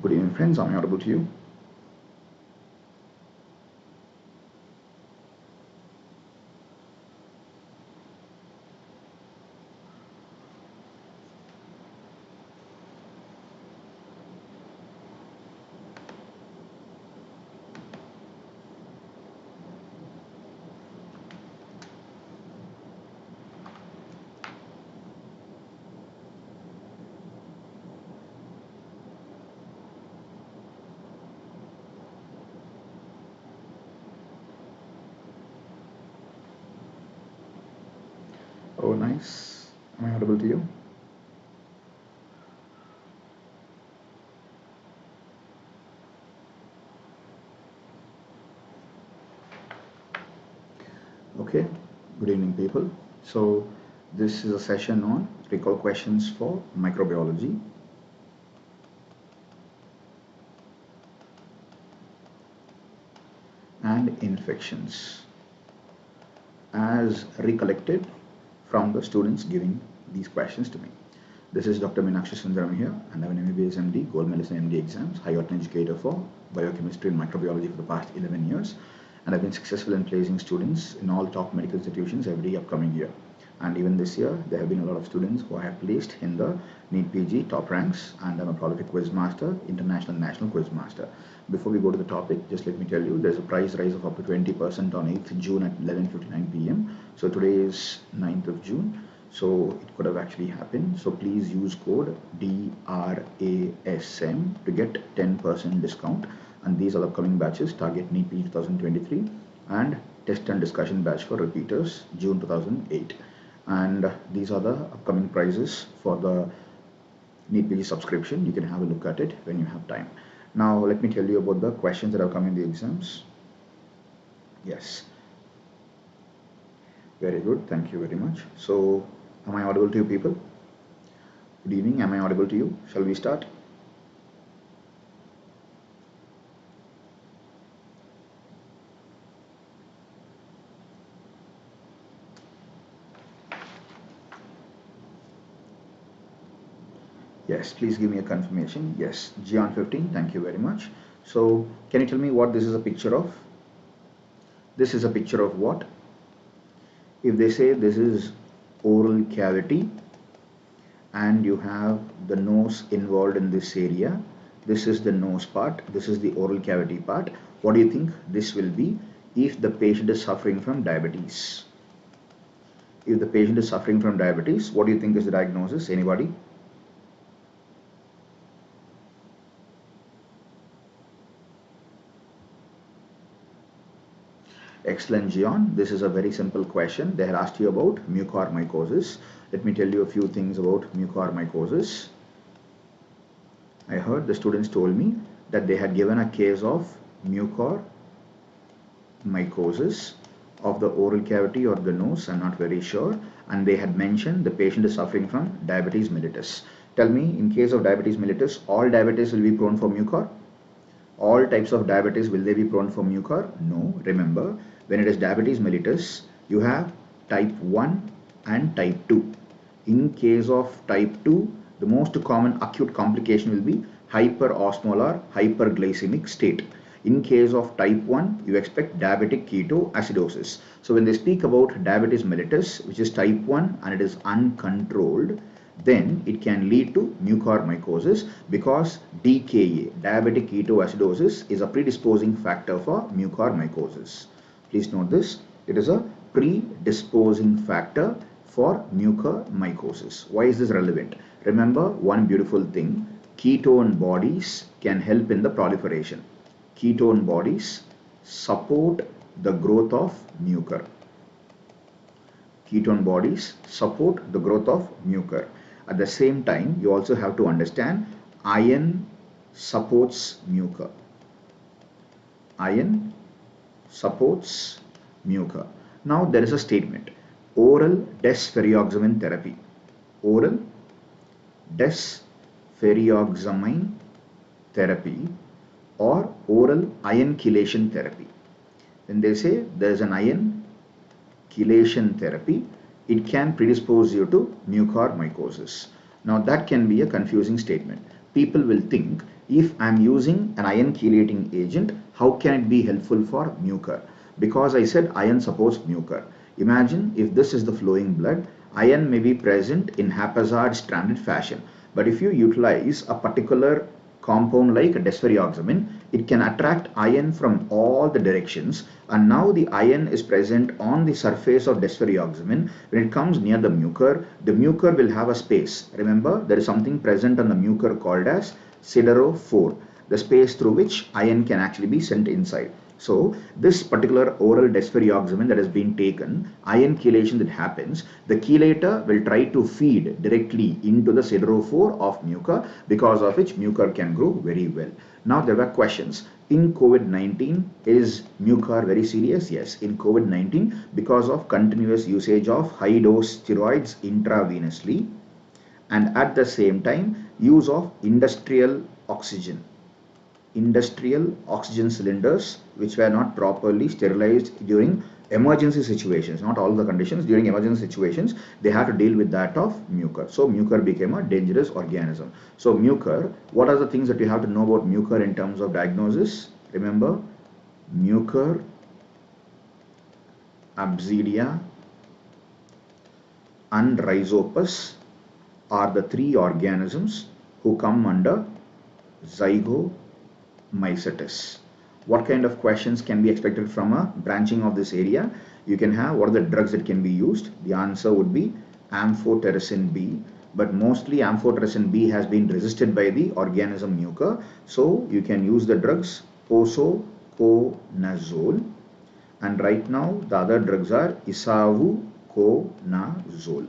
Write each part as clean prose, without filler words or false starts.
Good evening, friends. Am I audible to you? Oh, nice. Am I audible to you? Okay. Good evening, people. So, this is a session on recall questions for microbiology. And infections as recollected from the students giving these questions to me. This is Dr. Meenakshi Sundaram here, and I'm an MBBS MD, gold medalist in MD exams, high order educator for biochemistry and microbiology for the past 11 years, and I've been successful in placing students in all top medical institutions every upcoming year. And even this year, there have been a lot of students who I have placed in the NEET PG top ranks, and I'm a prolific quiz master, international and national quiz master. Before we go to the topic, just let me tell you, there's a price rise of up to 20% on 8th June at 11:59 p.m. So today is 9th of June. So it could have actually happened. So please use code DRASM to get 10% discount. And these are the upcoming batches: Target NEET PG 2023 and Test and Discussion batch for repeaters June 2008. And these are the upcoming prices for the NEET PG subscription. You can have a look at it when you have time. Now let me tell you about the questions that have come in the exams. Yes. Very good. Thank you very much. So, am I audible to you, people? Good evening. Am I audible to you? Shall we start? Yes, please give me a confirmation. Yes, Gian 15, thank you very much. So, can you tell me what this is a picture of? This is a picture of what? If they say this is oral cavity and you have the nose involved in this area, this is the nose part, this is the oral cavity part. What do you think this will be if the patient is suffering from diabetes? If the patient is suffering from diabetes, what do you think is the diagnosis? Anybody? Excellent, Gian. This is a very simple question. They had asked you about mucormycosis. Let me tell you a few things about mucormycosis. I heard the students told me that they had given a case of mucormycosis of the oral cavity or the nose, I'm not very sure, and they had mentioned the patient is suffering from diabetes mellitus. Tell me, in case of diabetes mellitus, all diabetes will be prone for mucor? All types of diabetes, will they be prone for mucor? No. Remember, when it is diabetes mellitus, you have type 1 and type 2. In case of type 2, the most common acute complication will be hyperosmolar hyperglycemic state. In case of type 1, you expect diabetic ketoacidosis. So when they speak about diabetes mellitus, which is type 1 and it is uncontrolled, then it can lead to mucormycosis because DKA, diabetic ketoacidosis, is a predisposing factor for mucormycosis. Please note this, it is a predisposing factor for mucormycosis. Why is this relevant? Remember one beautiful thing, ketone bodies can help in the proliferation. Ketone bodies support the growth of mucor. Ketone bodies support the growth of mucor. At the same time, you also have to understand iron supports mucor. Iron supports mucor. Now there is a statement, oral desferrioxamine therapy. Oral desferrioxamine therapy or oral iron chelation therapy. When they say there is an iron chelation therapy, it can predispose you to mucormycosis. Now that can be a confusing statement. People will think if I'm using an iron chelating agent, how can it be helpful for mucor? Because I said iron supports mucor. Imagine if this is the flowing blood, iron may be present in haphazard stranded fashion. But if you utilize a particular compound like desferrioxamine, it can attract iron from all the directions, and now the iron is present on the surface of desferrioxamine. When it comes near the mucor will have a space. Remember, there is something present on the mucor called as siderophore, the space through which iron can actually be sent inside. So this particular oral desferrioxamine that has been taken, iron chelation that happens, the chelator will try to feed directly into the siderophore of mucor, because of which mucor can grow very well. Now there were questions. In COVID-19, is mucor very serious? Yes, in COVID-19, because of continuous usage of high dose steroids intravenously, and at the same time use of industrial oxygen cylinders which were not properly sterilized during emergency situations. Not all the conditions, during emergency situations they have to deal with that of mucor. So mucor became a dangerous organism. So mucor, what are the things that you have to know about mucor in terms of diagnosis? Remember, mucor, Absidia and Rhizopus are the three organisms who come under Zygomycetes. What kind of questions can be expected from a branching of this area? You can have, what are the drugs that can be used? The answer would be amphotericin B, but mostly amphotericin B has been resisted by the organism mucor, so you can use the drugs posaconazole, and right now the other drugs are isavuconazole.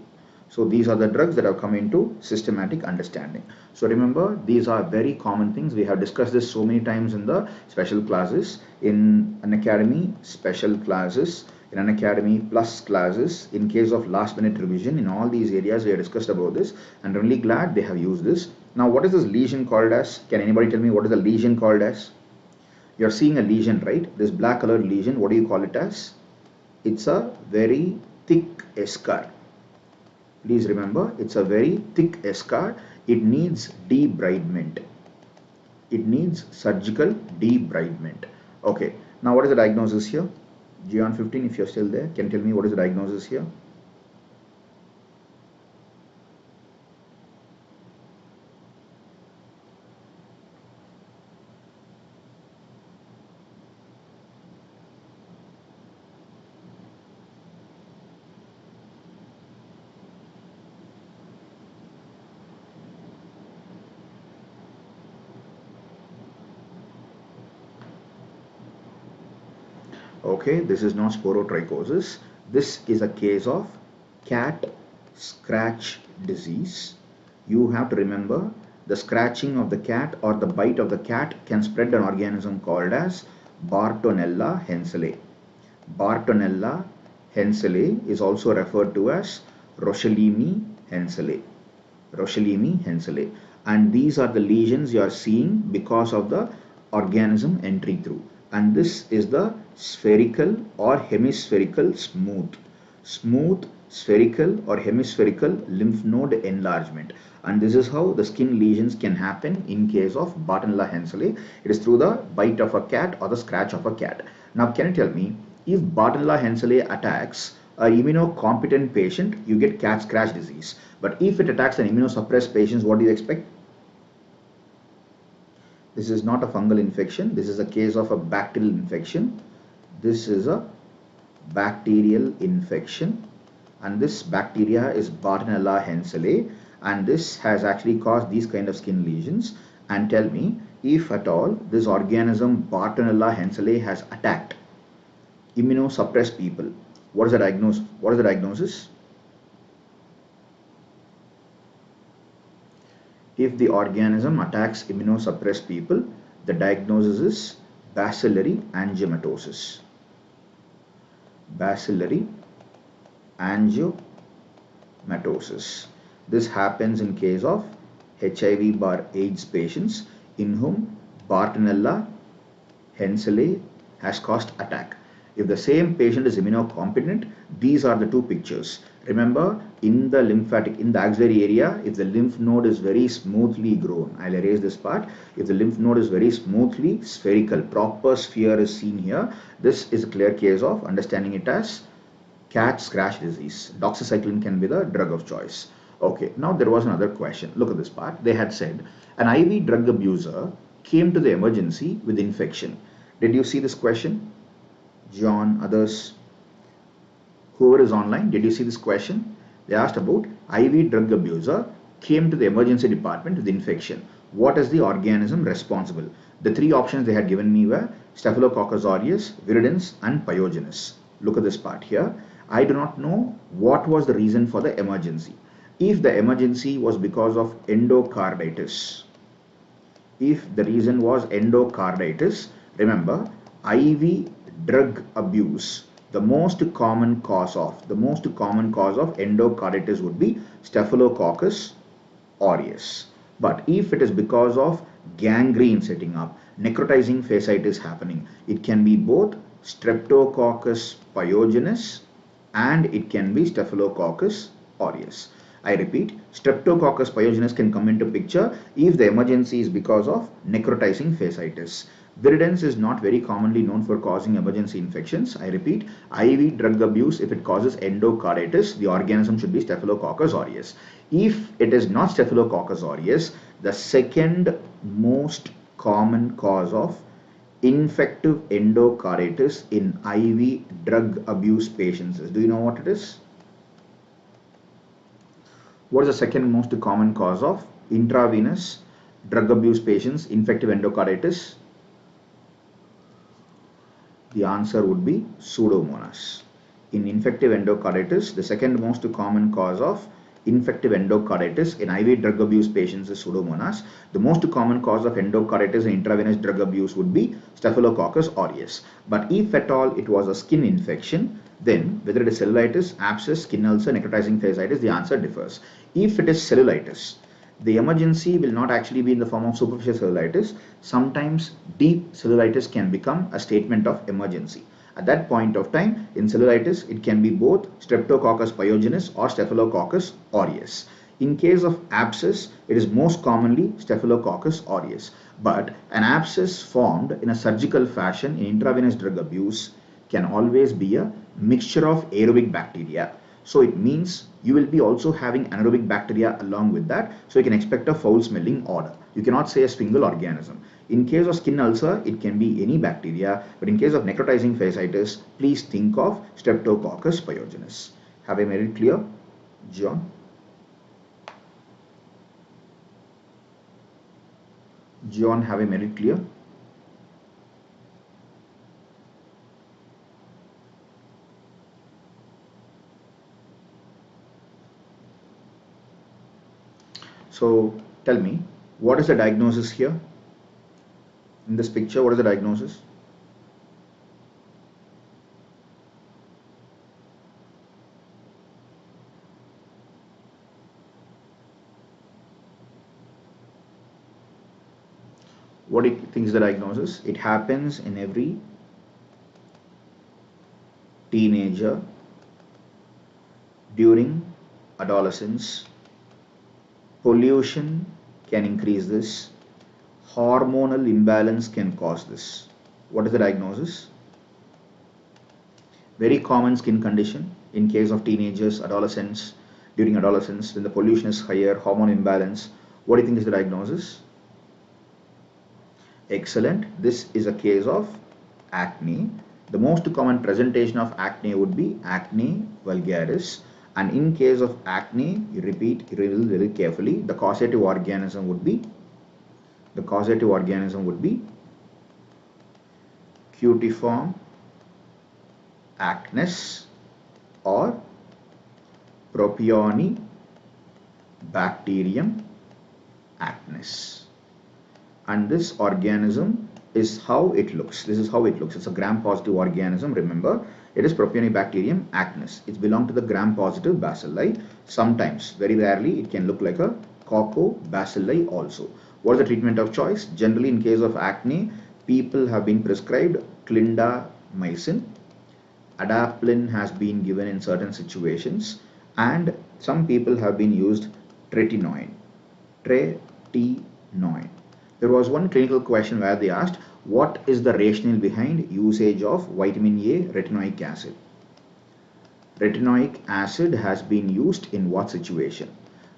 So these are the drugs that have come into systematic understanding. So remember, these are very common things. We have discussed this so many times in the special classes, in Unacademy special classes, in Unacademy plus classes. In case of last minute revision, in all these areas we have discussed about this, and really glad they have used this. Now what is this lesion called as? Can anybody tell me what is the lesion called as? You're seeing a lesion, right? This black colored lesion, what do you call it as? It's a very thick eschar. Please remember, it's a very thick eschar. It needs debridement. It needs surgical debridement. Okay, now what is the diagnosis here? Gian 15, if you're still there, can you tell me what is the diagnosis here? Okay, this is not sporotrichosis. This is a case of cat scratch disease. You have to remember, the scratching of the cat or the bite of the cat can spread an organism called as Bartonella henselae. Bartonella henselae is also referred to as Rochelimi henselae. Rochelimi henselae. And these are the lesions you are seeing because of the organism entry through. And this is the spherical or hemispherical smooth, spherical or hemispherical lymph node enlargement. And this is how the skin lesions can happen in case of Bartonella henselae. It is through the bite of a cat or the scratch of a cat. Now can you tell me, if Bartonella henselae attacks an immunocompetent patient, you get cat scratch disease. But if it attacks an immunosuppressed patient, what do you expect? This is not a fungal infection. This is a case of a bacterial infection. This is a bacterial infection, and this bacteria is Bartonella henselae, and this has actually caused these kind of skin lesions. And tell me, if at all this organism Bartonella henselae has attacked immunosuppressed people, what is the diagnosis? What is the diagnosis? If the organism attacks immunosuppressed people, the diagnosis is Bacillary Angiomatosis. Bacillary Angiomatosis. This happens in case of HIV/AIDS patients in whom Bartonella henselae has caused attack. If the same patient is immunocompetent, these are the two pictures. Remember, in the axillary area, if the lymph node is very smoothly grown, I'll erase this part. If the lymph node is very smoothly spherical, proper sphere is seen here, this is a clear case of understanding it as cat scratch disease. Doxycycline can be the drug of choice. Okay, now there was another question. Look at this part. They had said an IV drug abuser came to the emergency with infection. Did you see this question? John, others, whoever is online, did you see this question? They asked about IV drug abuser came to the emergency department with infection. What is the organism responsible? The three options they had given me were Staphylococcus aureus, viridans and pyogenes. Look at this part here. I do not know what was the reason for the emergency. If the emergency was because of endocarditis, if the reason was endocarditis, remember IV drug abuse, the most common cause of endocarditis would be Staphylococcus aureus. But if it is because of gangrene setting up, necrotizing fasciitis happening, it can be both Streptococcus pyogenes and it can be Staphylococcus aureus. I repeat, Streptococcus pyogenes can come into picture if the emergency is because of necrotizing fasciitis. Viridans is not very commonly known for causing emergency infections. I repeat, IV drug abuse, if it causes endocarditis, the organism should be Staphylococcus aureus. If it is not Staphylococcus aureus, the second most common cause of infective endocarditis in IV drug abuse patients is, do you know what it is? What is the second most common cause of intravenous drug abuse patients infective endocarditis? The answer would be Pseudomonas. In infective endocarditis, the second most common cause of infective endocarditis in IV drug abuse patients is Pseudomonas. The most common cause of endocarditis in intravenous drug abuse would be Staphylococcus aureus. But if at all it was a skin infection, then whether it is cellulitis, abscess, skin ulcer, necrotizing fasciitis, the answer differs. If it is cellulitis, the emergency will not actually be in the form of superficial cellulitis. Sometimes deep cellulitis can become a statement of emergency. At that point of time, in cellulitis, it can be both Streptococcus pyogenes or Staphylococcus aureus. In case of abscess, it is most commonly Staphylococcus aureus. But an abscess formed in a surgical fashion in intravenous drug abuse can always be a mixture of aerobic bacteria. So it means you will be also having anaerobic bacteria along with that. So you can expect a foul smelling odor. You cannot say a single organism. In case of skin ulcer, it can be any bacteria. But in case of necrotizing fasciitis, please think of Streptococcus pyogenes. Have I made it clear, John? John, have I made it clear? So tell me, what is the diagnosis here? In this picture, what is the diagnosis? What do you think is the diagnosis? It happens in every teenager during adolescence. Pollution can increase this. Hormonal imbalance can cause this. What is the diagnosis? Very common skin condition in case of teenagers, adolescents, during adolescence, when the pollution is higher, hormone imbalance. What do you think is the diagnosis? Excellent. This is a case of acne. The most common presentation of acne would be acne vulgaris. And in case of acne, you repeat really carefully, the causative organism would be cutiform acnes or Propionibacterium acnes. And this organism is how it looks. This is how it looks. It's a gram-positive organism. Remember, it is Propionibacterium acnes. It belongs to the gram-positive bacilli. Sometimes, very rarely, it can look like a Coccobacilli also. What is the treatment of choice? Generally, in case of acne, people have been prescribed clindamycin. Adapalene has been given in certain situations. and some people have been used tretinoin. Tretinoin. There was one clinical question where they asked, what is the rationale behind usage of vitamin A retinoic acid? Retinoic acid has been used in what situation?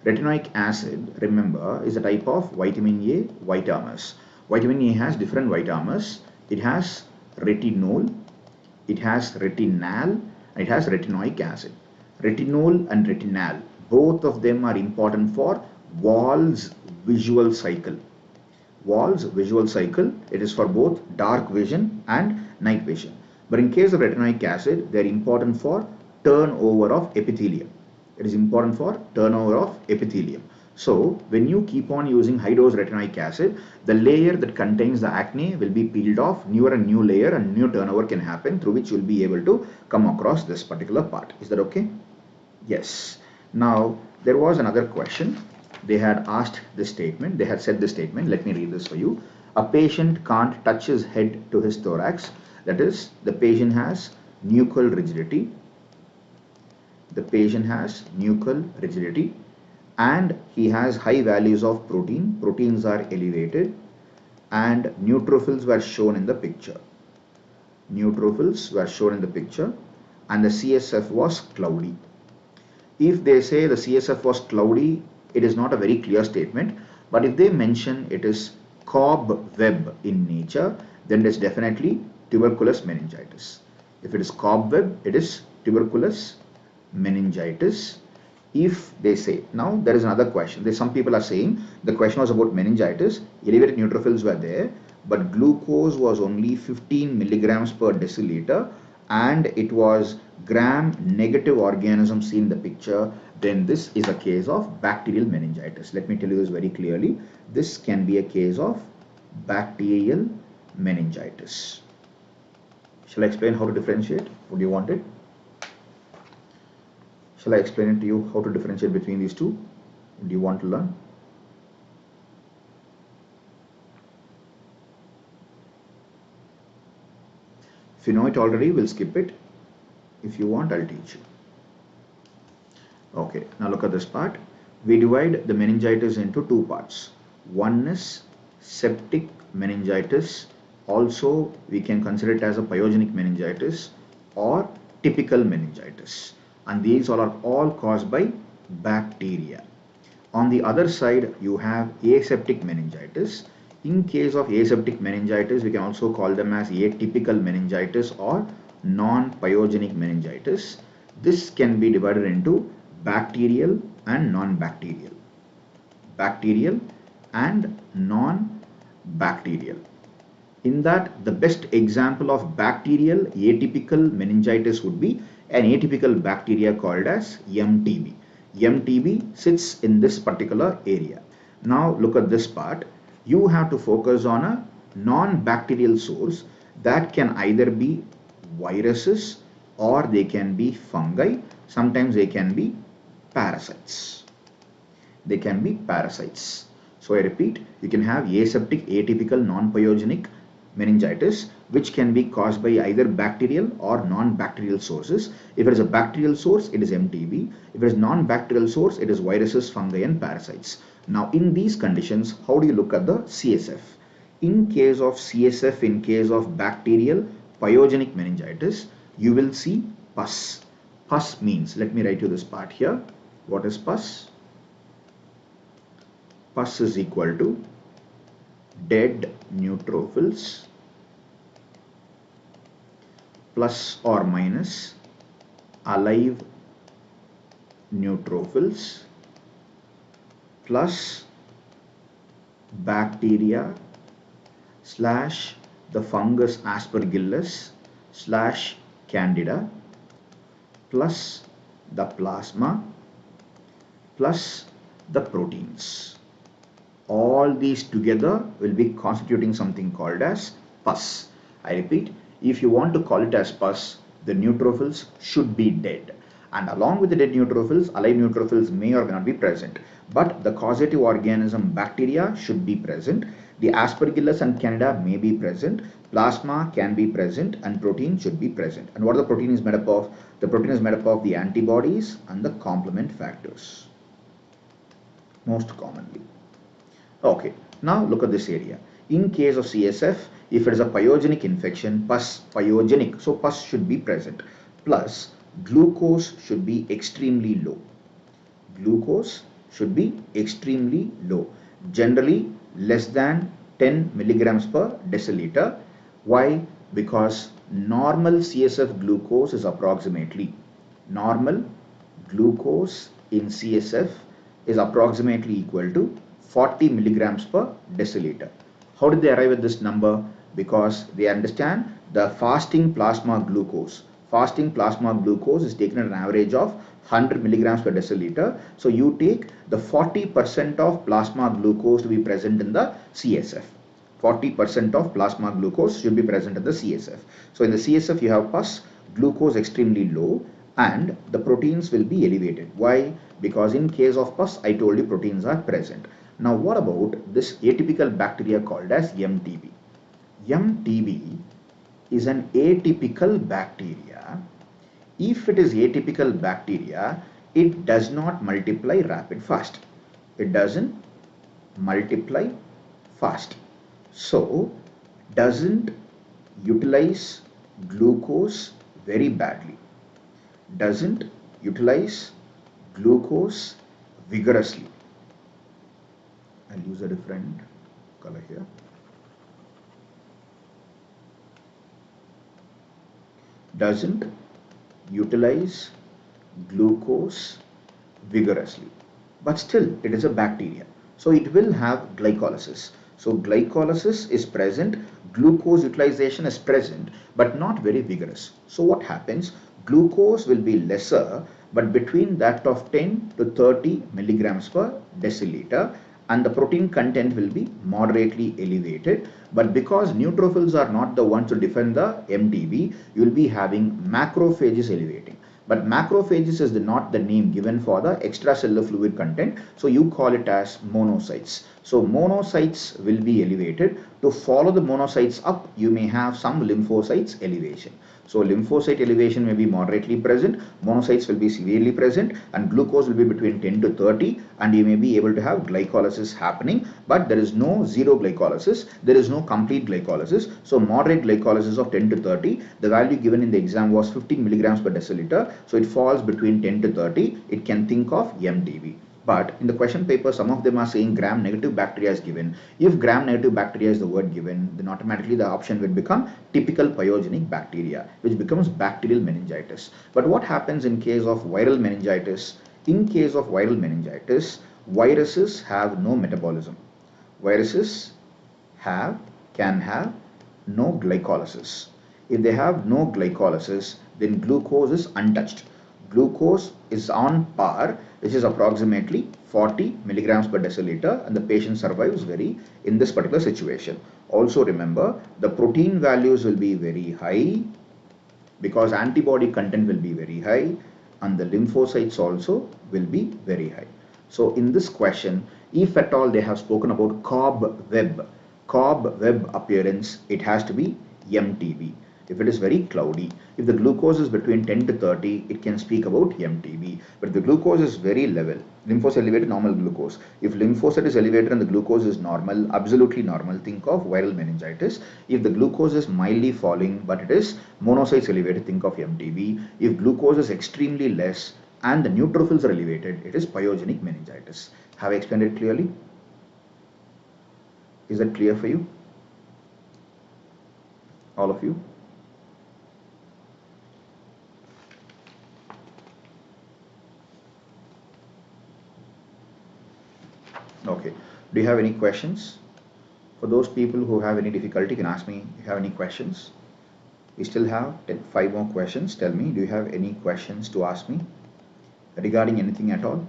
Retinoic acid, remember, is a type of vitamin A vitamins. Vitamin A has different vitamins. It has retinol, it has retinal, and it has retinoic acid. Retinol and retinal, both of them are important for Wall's visual cycle. Wall's visual cycle, it is for both dark vision and night vision. But in case of retinoic acid, they are important for turnover of epithelium. It is important for turnover of epithelium. So when you keep on using high dose retinoic acid, the layer that contains the acne will be peeled off, newer and new layer, and new turnover can happen, through which you will be able to come across this particular part. Is that okay? Yes. Now there was another question. They had asked this statement, they had said this statement, let me read this for you. A patient can't touch his head to his thorax, that is, the patient has nuchal rigidity. The patient has nuchal rigidity and he has high values of protein. Proteins are elevated and neutrophils were shown in the picture. Neutrophils were shown in the picture and the CSF was cloudy. If they say the CSF was cloudy, it is not a very clear statement, but if they mention it is cobweb in nature, then it is definitely tuberculous meningitis. If it is cobweb, it is tuberculous meningitis. If they say, now there is another question. Some people are saying the question was about meningitis, elevated neutrophils were there, but glucose was only 15 milligrams per deciliter and it was gram-negative organism seen in the picture, then this is a case of bacterial meningitis. Let me tell you this very clearly. This can be a case of bacterial meningitis. Shall I explain how to differentiate? Would you want it? Shall I explain it to you how to differentiate between these two? Do you want to learn? If you know it already, we'll skip it. If you want, I'll teach you. Okay, now look at this part. We divide the meningitis into two parts. One is septic meningitis. Also, we can consider it as a pyogenic meningitis or typical meningitis. And these all are all caused by bacteria. On the other side, you have aseptic meningitis. In case of aseptic meningitis, we can also call them as atypical meningitis or non-pyogenic meningitis. This can be divided into bacterial and non-bacterial. Bacterial and non-bacterial. In that, the best example of bacterial atypical meningitis would be an atypical bacteria called as MTB. MTB sits in this particular area. Now look at this part. You have to focus on a non-bacterial source that can either be viruses or they can be fungi. Sometimes they can be parasites. They can be parasites. So I repeat, you can have aseptic, atypical, non-pyogenic meningitis, which can be caused by either bacterial or non-bacterial sources. If it is a bacterial source, it is MTB. If it is non-bacterial source, it is viruses, fungi and parasites. Now in these conditions, how do you look at the CSF? In case of CSF, in case of bacterial pyogenic meningitis, you will see pus. Pus means, let me write you this part here. What is pus? Pus is equal to dead neutrophils plus or minus alive neutrophils plus bacteria slash the fungus aspergillus slash candida plus the plasma plus the proteins. All these together will be constituting something called as pus. I repeat, if you want to call it as pus, the neutrophils should be dead. And along with the dead neutrophils, alive neutrophils may or may not be present. But the causative organism bacteria should be present. The Aspergillus and Candida may be present, plasma can be present, and protein should be present. And what the protein is made up of? The protein is made up of the antibodies and the complement factors, most commonly. Okay, now look at this area. In case of CSF, if it is a pyogenic infection, pus pyogenic, so pus should be present, plus glucose should be extremely low. Glucose should be extremely low, generally less than 10 milligrams per deciliter. Why? Because normal CSF glucose is approximately, normal glucose in CSF is approximately equal to 40 milligrams per deciliter. How did they arrive at this number? Because they understand the fasting plasma glucose. Fasting plasma glucose is taken at an average of 100 milligrams per deciliter. So you take the 40% of plasma glucose to be present in the CSF. 40% of plasma glucose should be present in the CSF. So in the CSF you have pus, glucose extremely low, and the proteins will be elevated. Why? Because in case of pus, I told you proteins are present. Now what about this atypical bacteria called as MTB? MTB is an atypical bacteria. If it is atypical bacteria, it does not multiply rapid fast. It doesn't multiply fast. So doesn't utilize glucose very badly. Doesn't utilize glucose vigorously. I'll use a different color here. Doesn't utilize glucose vigorously, but still it is a bacteria, so it will have glycolysis. So glycolysis is present, glucose utilization is present, but not very vigorous. So what happens? Glucose will be lesser, but between that of 10 to 30 milligrams per deciliter, and the protein content will be moderately elevated. But because neutrophils are not the ones to defend the MTB, you will be having macrophages elevating. But macrophages is not the name given for the extracellular fluid content, so you call it as monocytes. So monocytes will be elevated. To follow the monocytes up, you may have some lymphocytes elevation. So lymphocyte elevation may be moderately present, monocytes will be severely present, and glucose will be between 10 to 30, and you may be able to have glycolysis happening, but there is no zero glycolysis, there is no complete glycolysis. So moderate glycolysis of 10 to 30, the value given in the exam was 15 milligrams per deciliter, so it falls between 10 to 30, it can think of MTB. But in the question paper, some of them are saying gram-negative bacteria is given. If gram-negative bacteria is the word given, then automatically the option will become typical pyogenic bacteria, which becomes bacterial meningitis. But what happens in case of viral meningitis? In case of viral meningitis, viruses have no metabolism. Viruses can have no glycolysis. If they have no glycolysis, then glucose is untouched. Glucose is on par, which is approximately 40 milligrams per deciliter, and the patient survives in this particular situation. Also remember, the protein values will be very high because antibody content will be very high, and the lymphocytes also will be very high. So in this question, if at all they have spoken about cobweb appearance, it has to be MTB. If it is very cloudy, if the glucose is between 10 to 30, it can speak about MTB. But if the glucose is very level, lymphocyte elevated, normal glucose. If lymphocyte is elevated and the glucose is normal, absolutely normal, think of viral meningitis. If the glucose is mildly falling, but it is monocytes elevated, think of MTB. If glucose is extremely less and the neutrophils are elevated, it is pyogenic meningitis. Have I explained it clearly? Is that clear for you? All of you? Okay. Do you have any questions? For those people who have any difficulty, you can ask me if you have any questions. We still have 5 more questions. Tell me, do you have any questions to ask me regarding anything at all?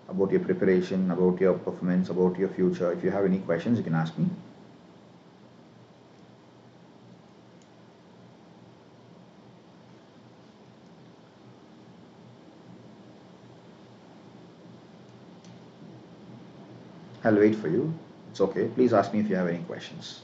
About your preparation, about your performance, about your future. If you have any questions, you can ask me. I'll wait for you. It's okay. Please ask me if you have any questions.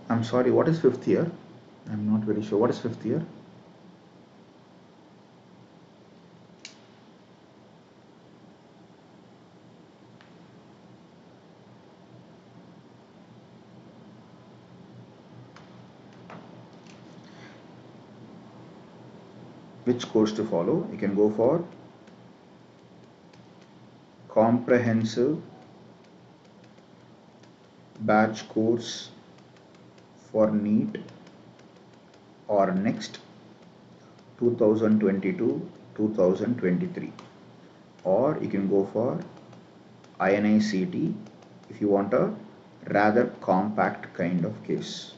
I'm sorry, what is fifth year? I'm not very sure. What is fifth year? Which course to follow? You can go for comprehensive batch course for NEET or next 2022-2023, or you can go for INICT if you want a rather compact kind of case.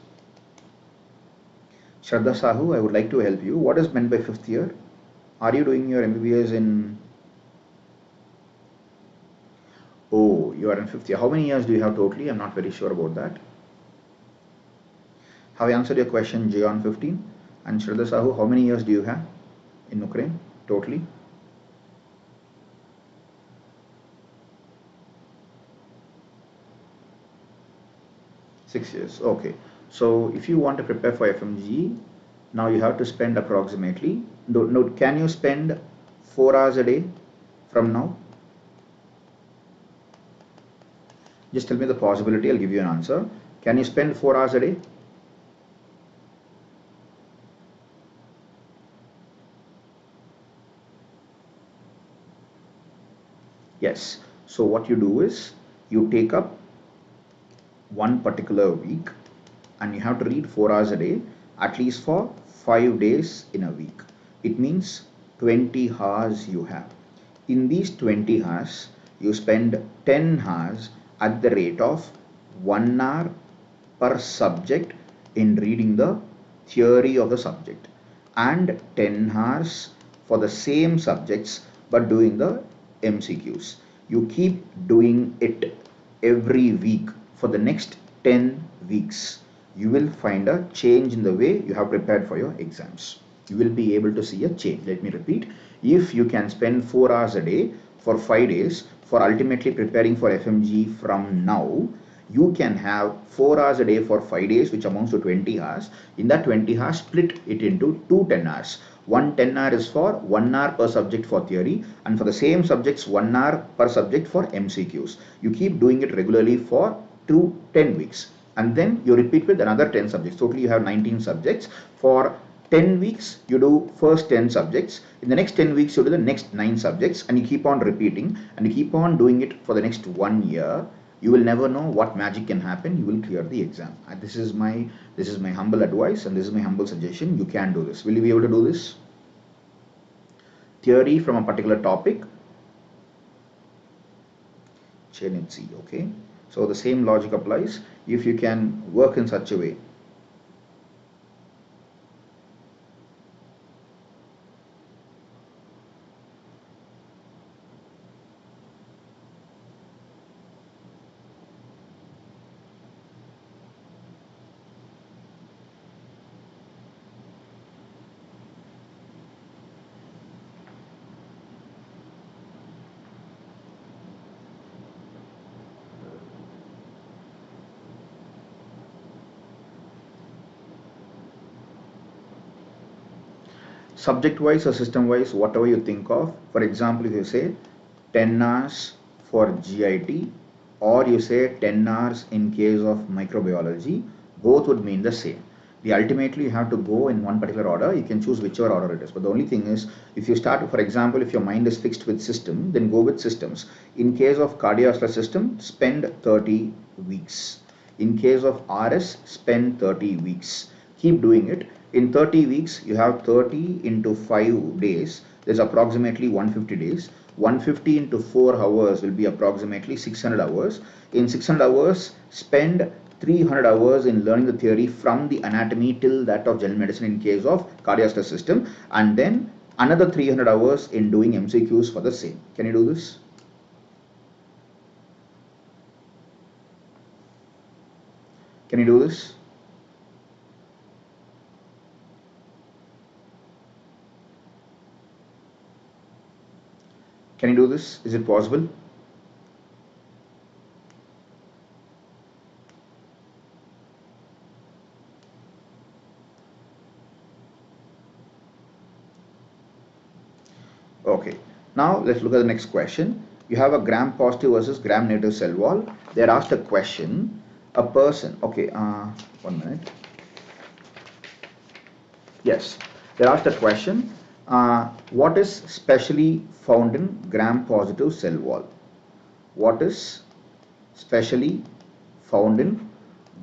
Shraddha Sahu, I would like to help you. What is meant by fifth year? Are you doing your MBBS in... Oh, you are in fifth year. How many years do you have totally? I'm not very sure about that. Have I answered your question, J on 15? And Shraddha Sahu, how many years do you have in Ukraine totally? Six years. Okay. So if you want to prepare for FMGE, now you have to spend approximately, can you spend 4 hours a day from now? Just tell me the possibility, I'll give you an answer. Can you spend 4 hours a day? Yes. So what you do is, you take up one particular week and you have to read 4 hours a day, at least for 5 days in a week. It means 20 hours you have. In these 20 hours, you spend 10 hours at the rate of 1 hour per subject in reading the theory of the subject, and 10 hours for the same subjects but doing the MCQs. You keep doing it every week for the next 10 weeks. You will find a change in the way you have prepared for your exams. You will be able to see a change. Let me repeat. If you can spend 4 hours a day for 5 days for ultimately preparing for FMG from now, you can have 4 hours a day for 5 days, which amounts to 20 hours. In that 20 hours, split it into 2 10 hours. One 10 hour is for 1 hour per subject for theory, and for the same subjects 1 hour per subject for MCQs. You keep doing it regularly for 10 weeks, and then you repeat with another 10 subjects. Totally you have 19 subjects. For 10 weeks you do first 10 subjects, in the next 10 weeks you do the next 9 subjects, and you keep on repeating and you keep on doing it for the next 1 year. You will never know what magic can happen. You will clear the exam. And this is my humble advice, and this is my humble suggestion. You can do this. Will you be able to do this? Theory from a particular topic, chain it C. Okay, so the same logic applies if you can work in such a way. Subject wise or system wise, whatever you think of. For example, if you say 10 hours for GIT, or you say 10 hours in case of microbiology, both would mean the same. Ultimately you have to go in one particular order. You can choose whichever order it is, but the only thing is, if you start, for example, if your mind is fixed with system, then go with systems. In case of cardiovascular system, spend 30 weeks. In case of RS, spend 30 weeks. Keep doing it. In 30 weeks, you have 30 into 5 days. There's approximately 150 days. 150 into 4 hours will be approximately 600 hours. In 600 hours, spend 300 hours in learning the theory from the anatomy till that of general medicine in case of cardiovascular system, and then another 300 hours in doing MCQs for the same. Can you do this? Can you do this? Can you do this? Is it possible? Okay, now let's look at the next question. You have a gram positive versus gram negative cell wall. They are asked a question. A person, okay, 1 minute. Yes, they asked a question. What is specially found in gram positive cell wall? What is specially found in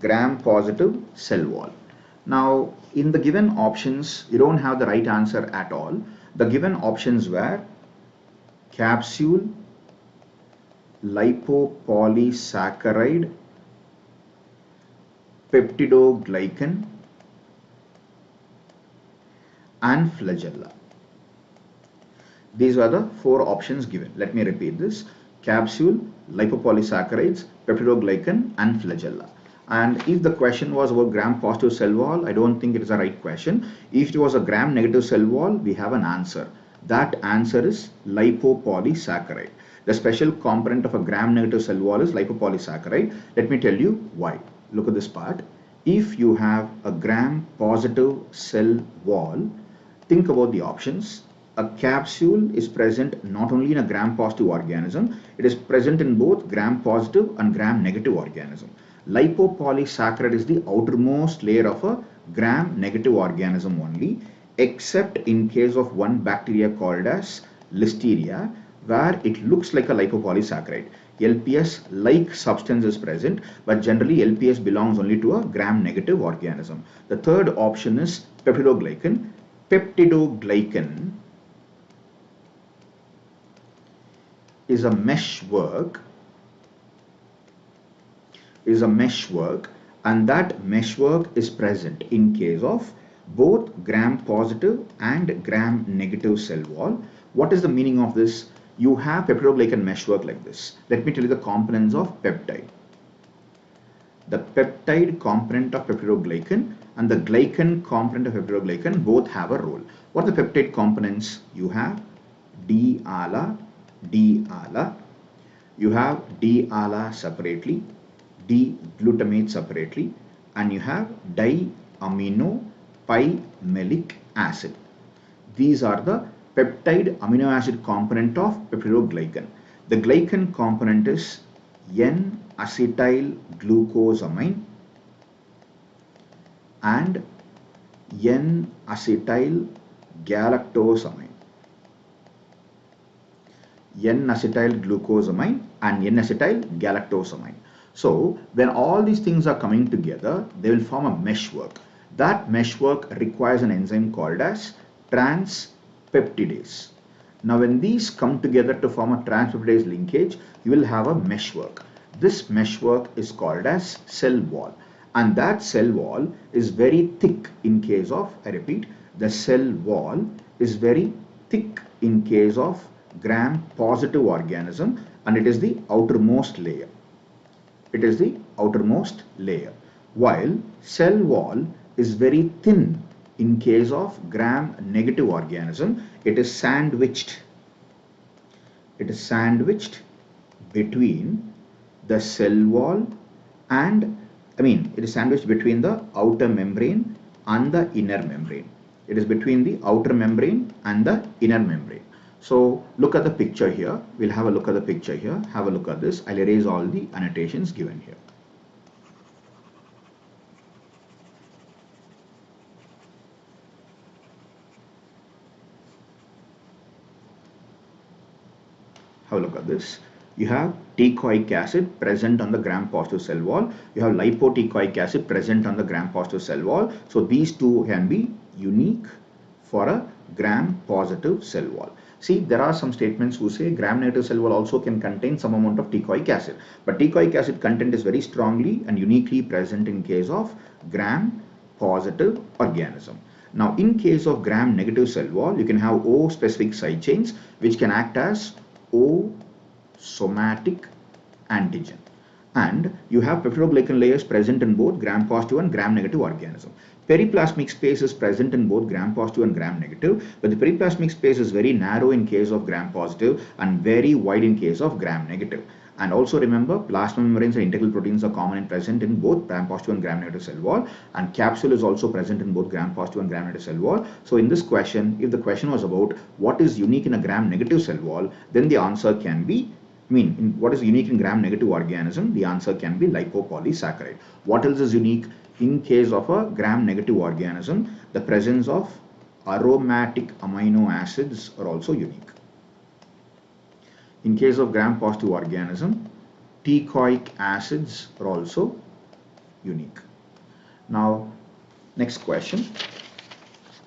gram positive cell wall? Now, in the given options, you don't have the right answer at all. The given options were capsule, lipopolysaccharide, peptidoglycan, and flagella. These are the 4 options given. Let me repeat this. Capsule, lipopolysaccharides, peptidoglycan, and flagella. And if the question was about gram positive cell wall, I don't think it is the right question. If it was a gram negative cell wall, we have an answer. That answer is lipopolysaccharide. The special component of a gram negative cell wall is lipopolysaccharide. Let me tell you why. Look at this part. If you have a gram positive cell wall, think about the options. A capsule is present not only in a gram positive organism, it is present in both gram positive and gram negative organism. Lipopolysaccharide is the outermost layer of a gram negative organism only, except in case of one bacteria called as Listeria, where it looks like a lipopolysaccharide. LPS like substance is present, but generally LPS belongs only to a gram negative organism. The third option is peptidoglycan. Peptidoglycan is a meshwork, and that meshwork is present in case of both gram positive and gram negative cell wall. What is the meaning of this? You have peptidoglycan meshwork like this. Let me tell you the components of peptide. The peptide component of peptidoglycan and the glycan component of peptidoglycan both have a role. What are the peptide components? You have D-ALA, D-ALA. You have D-ALA separately, D-glutamate separately, and you have diaminopymelic acid. These are the peptide amino acid component of peptidoglycan. The glycan component is N-acetyl glucosamine and N-acetyl galactosamine. N-acetyl glucosamine and N-acetyl galactosamine. So when all these things are coming together, they will form a meshwork. That meshwork requires an enzyme called as transpeptidase. Now when these come together to form a transpeptidase linkage, you will have a meshwork. This meshwork is called as cell wall, and that cell wall is very thick in case of, I repeat, the cell wall is very thick in case of gram positive organism, and it is the outermost layer. It is the outermost layer, while cell wall is very thin in case of gram negative organism. It is sandwiched. It is sandwiched between the cell wall and, it is sandwiched between the outer membrane and the inner membrane. It is between the outer membrane and the inner membrane. So look at the picture here. We'll have a look at the picture here. Have a look at this. I'll erase all the annotations given here. Have a look at this. You have teichoic acid present on the gram positive cell wall. You have lipoteichoic acid present on the gram positive cell wall. So these two can be unique for a gram positive cell wall. See, there are some statements who say gram negative cell wall also can contain some amount of teichoic acid, but teichoic acid content is very strongly and uniquely present in case of gram positive organism. Now in case of gram-negative cell wall, you can have O specific side chains which can act as O somatic antigen. And you have peptidoglycan layers present in both gram-positive and gram-negative organism. Periplasmic space is present in both gram-positive and gram-negative, but the periplasmic space is very narrow in case of gram-positive and very wide in case of gram-negative. And also remember, plasma membranes and integral proteins are common and present in both gram-positive and gram-negative cell wall, and capsule is also present in both gram-positive and gram-negative cell wall. So in this question, if the question was about what is unique in a gram-negative cell wall, then the answer can be, what is unique in gram-negative organism? The answer can be lipopolysaccharide. What else is unique? In case of a gram-negative organism, the presence of aromatic amino acids are also unique. In case of gram-positive organism, teichoic acids are also unique. Now, next question.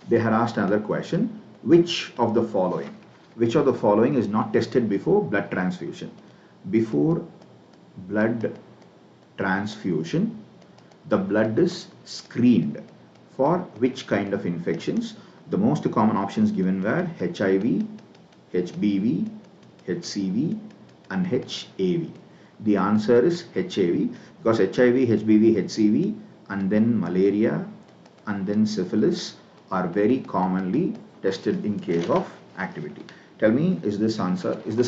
They had asked another question. Which of the following is not tested before blood transfusion? Before blood transfusion, the blood is screened for which kind of infections? The most common options given were HIV, HBV, HCV and HAV. The answer is HAV, because HIV, HBV, HCV and then malaria and then syphilis are very commonly tested in case of activity. Tell me, is this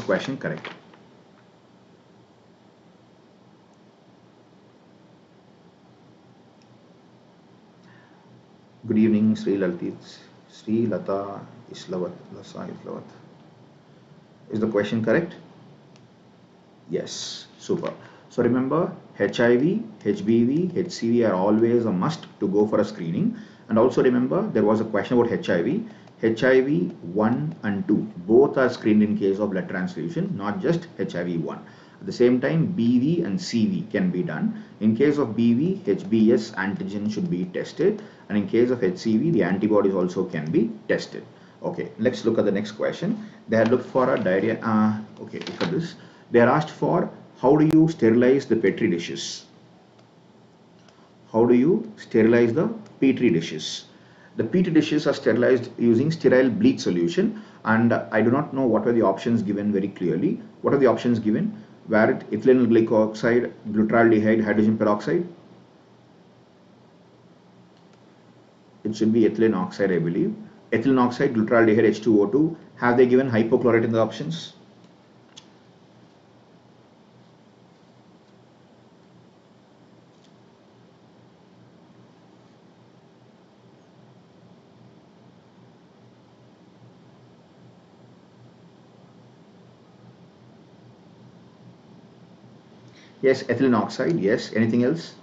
question correct? Good evening, Sri Lata Islavat. Is the question correct? Yes, super. So remember, HIV, HBV, HCV are always a must to go for a screening. And also remember, there was a question about HIV. HIV 1 and 2, both are screened in case of blood transfusion, not just HIV 1. At the same time, BV and CV can be done. In case of BV, HBs antigen should be tested, and in case of HCV, the antibodies also can be tested. Okay, let's look at the next question. They had looked for a diarrhea. Okay, look at this. They are asked for how do you sterilize the Petri dishes? How do you sterilize the Petri dishes? The Petri dishes are sterilized using sterile bleach solution, and I do not know what were the options given very clearly. What are the options given? Were it ethylene glycoside, glutaraldehyde, hydrogen peroxide? It should be ethylene oxide, I believe. Ethylene oxide, glutaraldehyde, H2O2. Have they given hypochlorite in the options? Yes, ethylene oxide, yes. Anything else?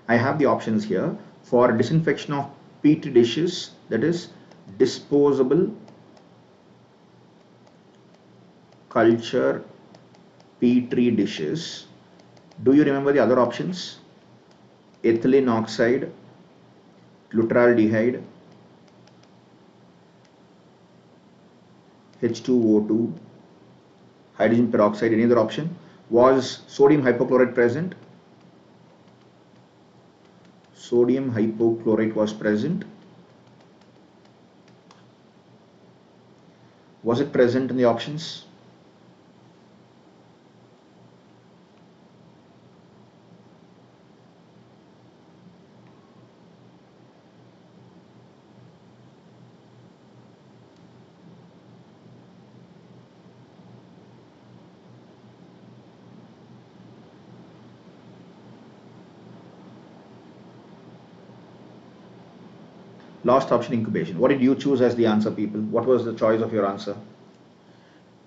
I have the options here. For disinfection of Petri dishes, that is disposable culture Petri dishes. Do you remember the other options? Ethylene oxide, glutaraldehyde, H2O2, hydrogen peroxide. Any other option? Was sodium hypochlorite present? Sodium hypochlorite was present. Was it present in the options? Last option, incubation. What did you choose as the answer, people? What was the choice of your answer?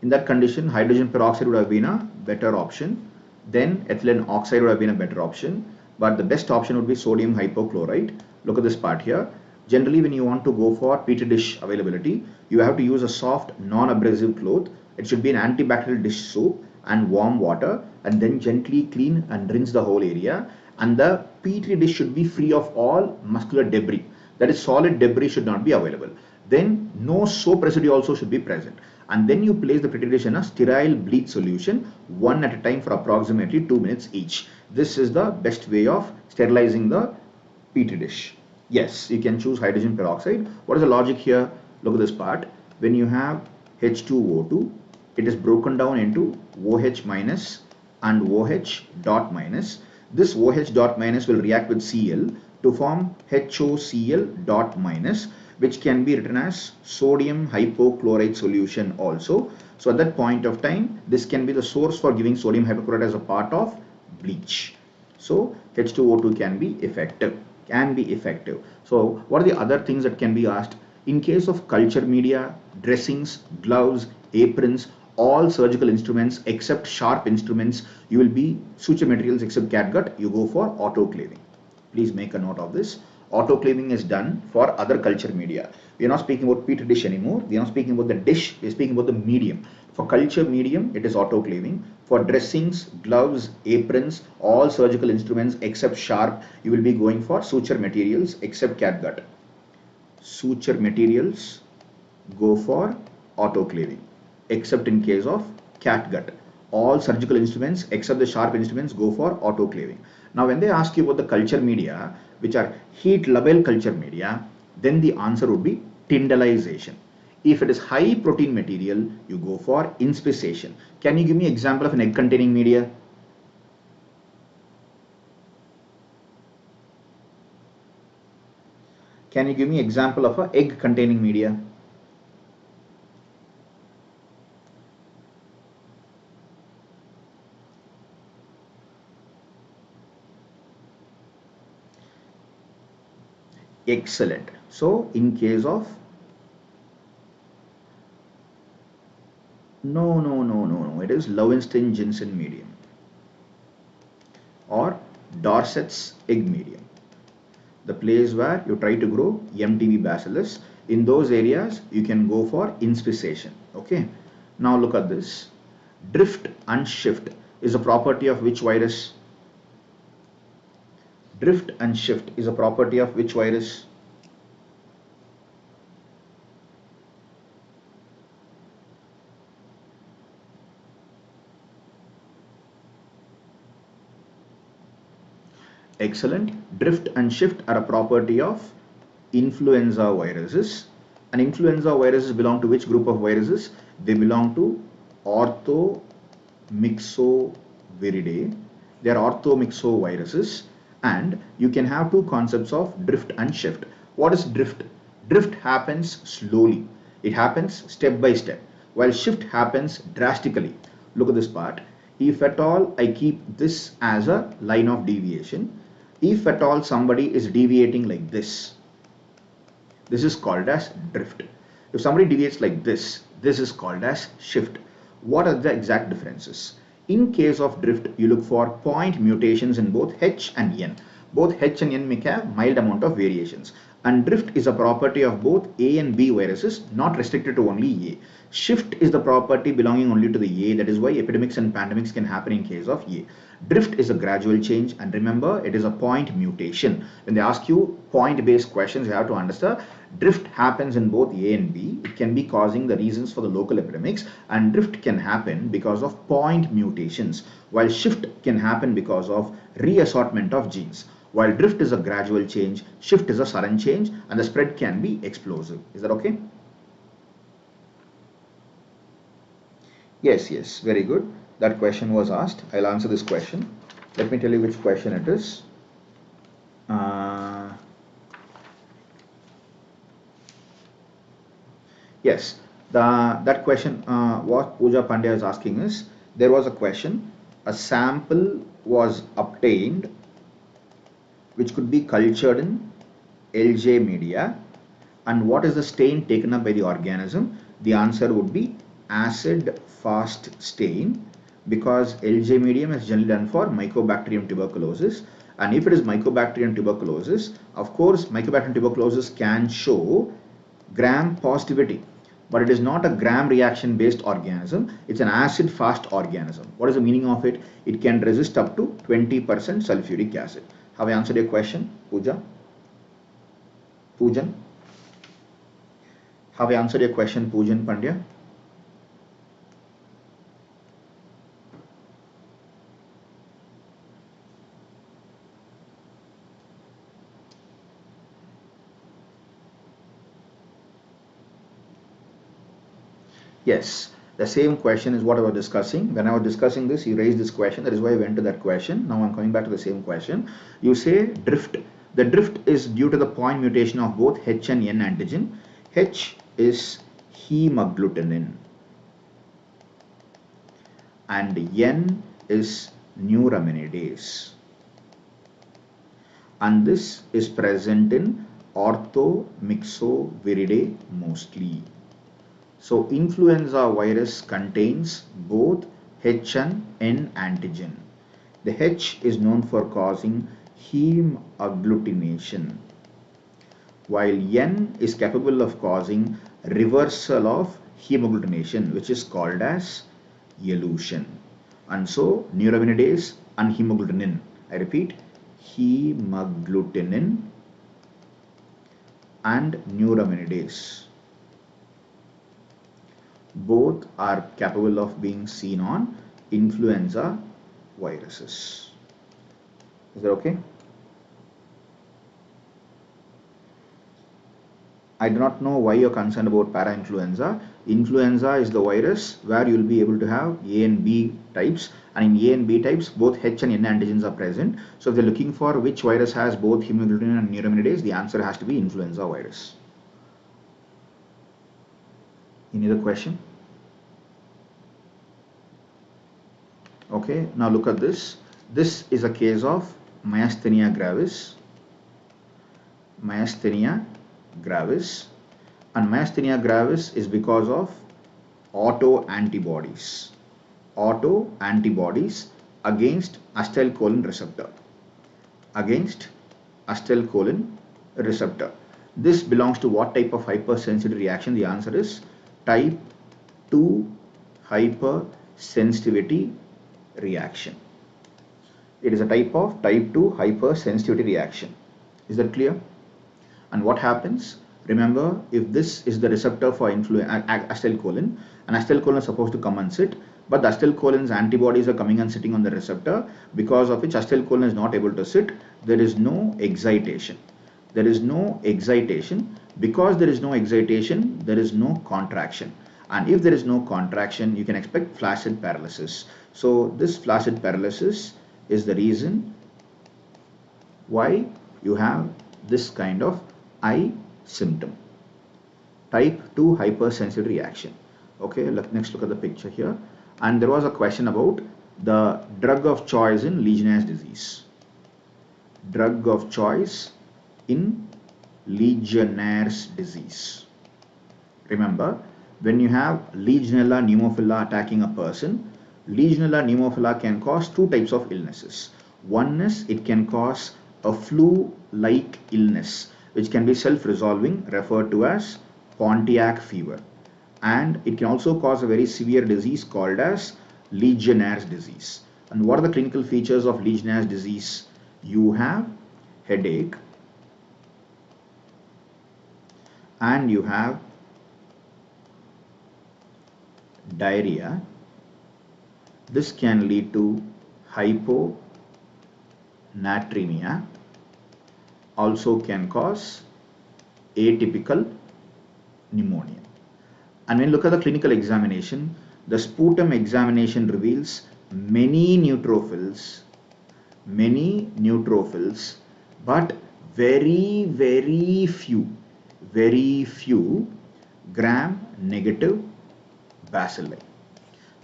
In that condition, hydrogen peroxide would have been a better option. Then ethylene oxide would have been a better option. But the best option would be sodium hypochlorite. Look at this part here. Generally, when you want to go for Petri dish availability, you have to use a soft, non-abrasive cloth. It should be an antibacterial dish soap and warm water, and then gently clean and rinse the whole area. And the Petri dish should be free of all muscular debris. That is, solid debris should not be available. Then no soap residue also should be present. And then you place the Petri dish in a sterile bleach solution, one at a time for approximately 2 minutes each. This is the best way of sterilizing the Petri dish. Yes, you can choose hydrogen peroxide. What is the logic here? Look at this part. When you have H2O2, it is broken down into OH minus and OH dot minus. This OH dot minus will react with Cl to form HOCl dot minus, which can be written as sodium hypochlorite solution also. So at that point of time, this can be the source for giving sodium hypochlorite as a part of bleach. So H2O2 can be effective. So what are the other things that can be asked? In case of culture media, dressings, gloves, aprons, all surgical instruments except sharp instruments, you will be suture materials except catgut, you go for autoclaving. Please make a note of this. Autoclaving is done for other culture media. We are not speaking about Petri dish anymore. We are not speaking about the dish. We are speaking about the medium. For culture medium, it is autoclaving. For dressings, gloves, aprons, all surgical instruments except sharp, you will be going for suture materials except catgut. Suture materials go for autoclaving, except in case of catgut. All surgical instruments except the sharp instruments go for autoclaving. Now when they ask you about the culture media, which are heat labile culture media, then the answer would be tyndallization. If it is high protein material, you go for inspisation. Can you give me an example of an egg containing media? Can you give me an example of an egg containing media? Excellent. So in case of no, it is Lowenstein-Jensen medium or Dorset's egg medium. The place where you try to grow MTB bacillus, in those areas you can go for inspisation. Okay. Now look at this. Drift and shift is a property of which virus? Drift and shift is a property of which virus? Excellent. Drift and shift are a property of influenza viruses. And influenza viruses belong to which group of viruses? They belong to orthomyxoviridae. They are orthomyxoviruses. And you can have two concepts of drift and shift. What is drift? Drift happens slowly. It happens step by step, while shift happens drastically. Look at this part. If at all I keep this as a line of deviation, if at all somebody is deviating like this is called as drift. If somebody deviates like this is called as shift. What are the exact differences? In case of drift, you look for point mutations in both H and N. Both H and N may have mild amount of variations. And drift is a property of both A and B viruses, not restricted to only A. Shift is the property belonging only to the A. That is why epidemics and pandemics can happen in case of A. Drift is a gradual change, and remember, it is a point mutation. When they ask you point-based questions, you have to understand drift happens in both A and B. It can be causing the reasons for the local epidemics, and drift can happen because of point mutations, while shift can happen because of reassortment of genes. While drift is a gradual change, shift is a sudden change, and the spread can be explosive. Is that okay? Yes, very good. That question was asked. I'll answer this question. Let me tell you which question it is. Yes, that question, what Pooja Pandya is asking is, there was a question, a sample was obtained which could be cultured in LJ media, and what is the stain taken up by the organism? The answer would be acid fast stain, because LJ medium is generally done for Mycobacterium tuberculosis, and if it is Mycobacterium tuberculosis, of course Mycobacterium tuberculosis can show gram positivity, but it is not a gram reaction based organism. It's an acid fast organism. What is the meaning of it? It can resist up to 20% sulfuric acid. Have I answered your question, Pooja? Poojan? Have I answered your question, Poojan Pandya? Yes, the same question is what I was discussing. When I was discussing this, you raised this question. That is why I went to that question. Now I'm coming back to the same question. You say drift. The drift is due to the point mutation of both H and N antigen. H is hemagglutinin and N is neuraminidase. And this is present in orthomyxoviridae mostly. So influenza virus contains both H and N antigen. The H is known for causing heme agglutination, while N is capable of causing reversal of heme agglutination, which is called as elution. And so neuraminidase and hemagglutinin, I repeat, hemagglutinin and neuraminidase, both are capable of being seen on influenza viruses. Is that okay? I do not know why you're concerned about parainfluenza. Influenza is the virus where you will be able to have A and B types, and in A and B types both H and N antigens are present. So if they're looking for which virus has both hemagglutinin and neuraminidase, the answer has to be influenza virus. Any other question? Okay, now look at this. This is a case of Myasthenia gravis. Myasthenia gravis, and Myasthenia gravis is because of autoantibodies against acetylcholine receptor. This belongs to what type of hypersensitivity reaction? The answer is type 2 hypersensitivity reaction. It is a type of type 2 hypersensitivity reaction. Is that clear? And what happens? Remember, if this is the receptor for acetylcholine, and acetylcholine is supposed to come and sit, but the acetylcholine's antibodies are coming and sitting on the receptor, because of which acetylcholine is not able to sit. There is no excitation. There is no excitation. Because there is no excitation, there is no contraction. And if there is no contraction, you can expect flaccid paralysis. So this flaccid paralysis is the reason why you have this kind of eye symptom, type 2 hypersensitivity reaction. Okay, next look at the picture here. And there was a question about the drug of choice in Legionnaire's disease. Drug of choice in Legionnaire's disease. Remember, when you have Legionella pneumophila attacking a person, Legionella pneumophila can cause two types of illnesses. One is it can cause a flu-like illness, which can be self-resolving, referred to as Pontiac fever. And it can also cause a very severe disease called as Legionnaire's disease. And what are the clinical features of Legionnaire's disease? You have headache and you have diarrhea. This can lead to hyponatremia, also can cause atypical pneumonia. And when you look at the clinical examination, the sputum examination reveals many neutrophils, but very few gram-negative bacilli.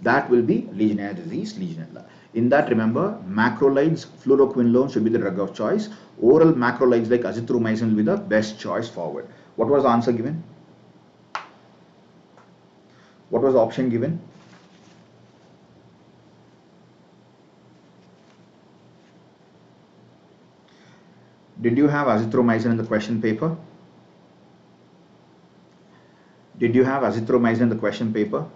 That will be Legionnaire disease, Legionella. In that, remember, macrolides, fluoroquinolone should be the drug of choice. Oral macrolides like azithromycin will be the best choice forward. What was the answer given? What was the option given? Did you have azithromycin in the question paper? Did you have azithromycin in the question paper?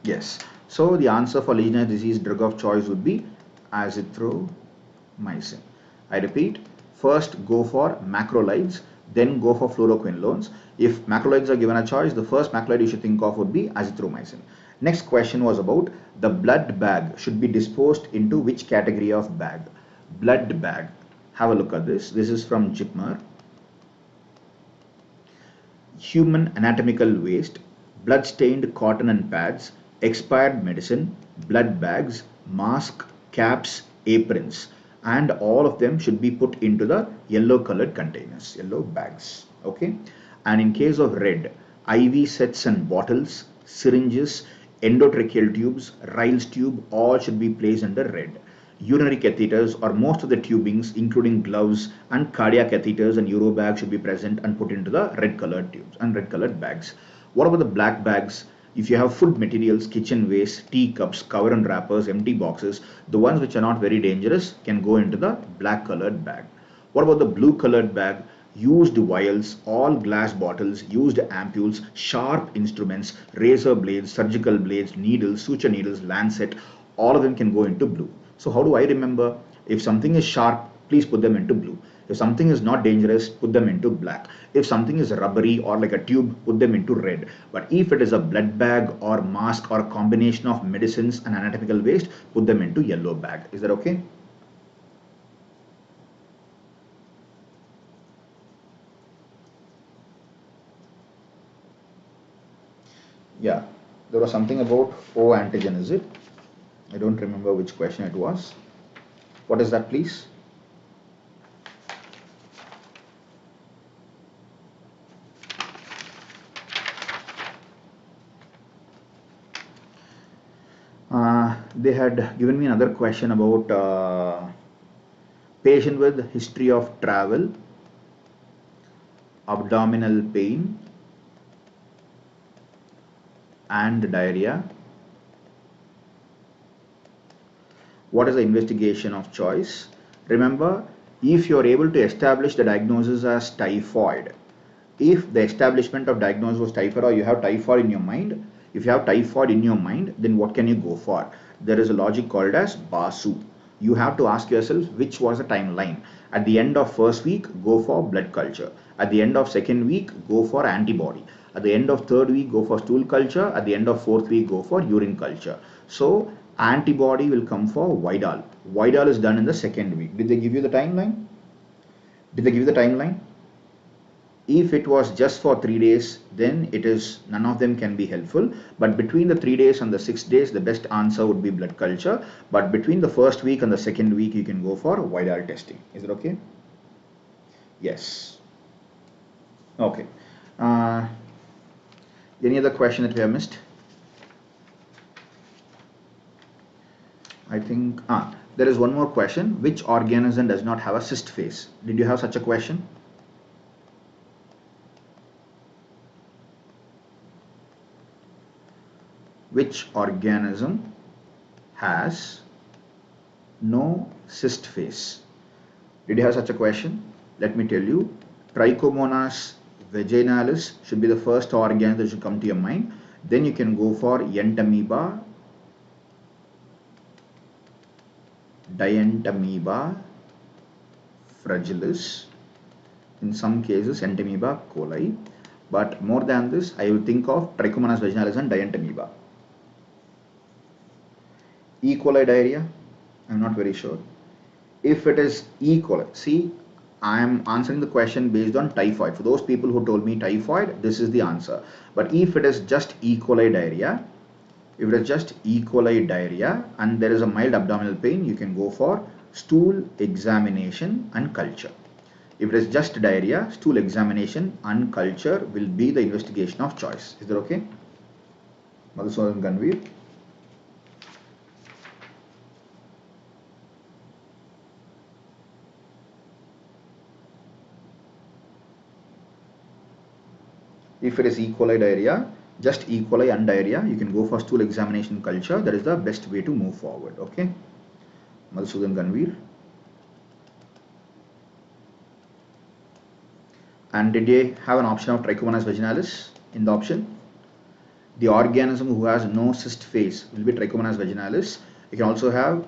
Yes. So the answer for Legionnaire disease drug of choice would be azithromycin. I repeat, first go for macrolides. then go for fluoroquinolones. If macrolides are given a choice, the first macrolide you should think of would be azithromycin. Next question was about the blood bag should be disposed into which category of bag? Blood bag. Have a look at this. This is from JIPMER. Human anatomical waste, blood-stained cotton and pads, expired medicine, blood bags, mask, caps, aprons, and all of them should be put into the yellow colored containers, yellow bags. Okay. And in case of red, IV sets and bottles, syringes, endotracheal tubes, Riles tube, all should be placed under red. Urinary catheters or most of the tubings including gloves and cardiac catheters and urobags should be present and put into the red colored tubes and red colored bags. What about the black bags? If you have food materials, kitchen waste, tea cups, cover and wrappers, empty boxes, the ones which are not very dangerous can go into the black colored bag. What about the blue colored bag? Used vials, all glass bottles, used ampules, sharp instruments, razor blades, surgical blades, needles, suture needles, lancet, all of them can go into blue. So how do I remember? If something is sharp, please put them into blue. If something is not dangerous, put them into black. If something is rubbery or like a tube, put them into red. But if it is a blood bag or mask or a combination of medicines and anatomical waste, put them into yellow bag. Is that okay? Yeah, there was something about O antigen, is it? I don't remember which question it was. What is that, please? They had given me another question about patient with history of travel, abdominal pain, and diarrhea. What is the investigation of choice? Remember, if you are able to establish the diagnosis as typhoid, if the establishment of diagnosis was typhoid or you have typhoid in your mind, if you have typhoid in your mind, then what can you go for? There is a logic called as BASU. You have to ask yourself which was the timeline. At the end of first week, go for blood culture. At the end of second week, go for antibody. At the end of third week, go for stool culture. At the end of fourth week, go for urine culture. So antibody will come for Vidal. Vidal is done in the second week. Did they give you the timeline? Did they give you the timeline? If it was just for 3 days, then it is none of them can be helpful. But between the 3 days and the 6 days, the best answer would be blood culture. But between the first week and the second week, you can go for Vidal testing. Is it okay? Yes. Okay. Any other question that we have missed? I think there is one more question. Which organism does not have a cyst phase? Did you have such a question? Which organism has no cyst phase? Did you have such a question? Let me tell you. Trichomonas vaginalis should be the first organ that should come to your mind. Then you can go for Entamoeba, Dientamoeba fragilis, in some cases Entamoeba coli. But more than this, I will think of Trichomonas vaginalis and Dientamoeba. E. coli diarrhea, I am not very sure. If it is E. coli, see, I am answering the question based on typhoid. For those people who told me typhoid, this is the answer. But if it is just E. coli diarrhea, if it is just E. coli diarrhea and there is a mild abdominal pain, you can go for stool examination and culture. If it is just diarrhea, stool examination and culture will be the investigation of choice. Is that okay? Madhusudan Ganveer. If it is E. coli diarrhea, just E. coli and diarrhea, you can go for stool examination culture. That is the best way to move forward. Okay. Madhusudan Ganveer. And did they have an option of Trichomonas vaginalis in the option? The organism who has no cyst phase will be Trichomonas vaginalis. You can also have